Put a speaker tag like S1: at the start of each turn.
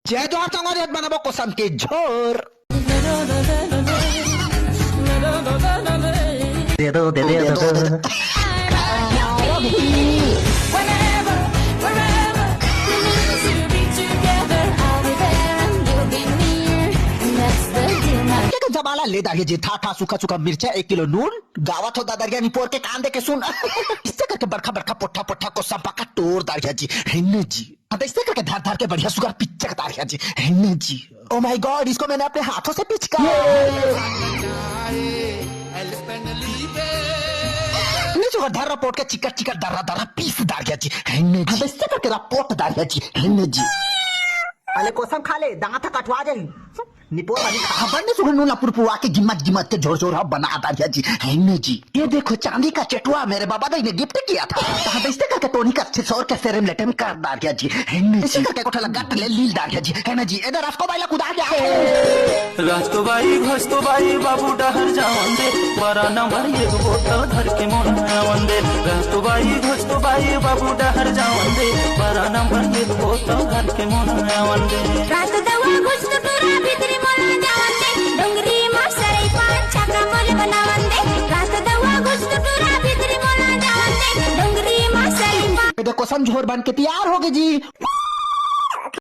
S1: जय जोहार संगवारी बनाबो कोसम के झोर दे दो जमाला ले दागे जी था सूखा सूखा मिर्चा 1 किलो नून गावत हो दादरिया निपोर के कान दे के सुन इससे करके बरखा बरखा पोठा पोठा को सब पका तोड़ दारिया जी हिन्ने जी अब इससे करके धार धार के बढ़िया सुगर पिच्चक दारिया जी हिन्ने जी ओ माय गॉड इसको मैंने अपने हाथों से पिचका सुगर धार पोट के चिकट चिकट दर्रा दर्रा पीस दारिया जी हिन्ने जी अब इससे करके पोट दारिया जी हिन्ने जी अले कोसम खा ले दांत कटवा जाई निपोर वाली खबर ने सुन नूला पुरपुआ के गिमत गिमत के जोर जोर बना दारिया जी है जी ये देखो चांदी का चटुआ मेरे बाबा ने गिफ्ट किया था कहां बेचते करके टोनी का 600 के सेरेम लेटे में कर दारिया जी है इसी करके कोठा लगा ले लील दारिया जी है ना जी इधर रास्को बाईला कुदा गया
S2: रास्तो बाई बाबू डहर जावन दे बरा नंबर एक बोतल धर के मोनावन दे रास्तो बाई बाबू डहर जावन दे बरा नंबर एक बोतल धर के मोनावन दे
S3: रात दवा घुस तो पूरा भीतरी मोला जावन दे डोंगरी मसरई पान छाका मोल बनावन दे रात दवा घुस तो पूरा भीतरी मोला जावन दे डोंगरी मसरई
S1: देखो समझोर बन के तैयार हो गए जी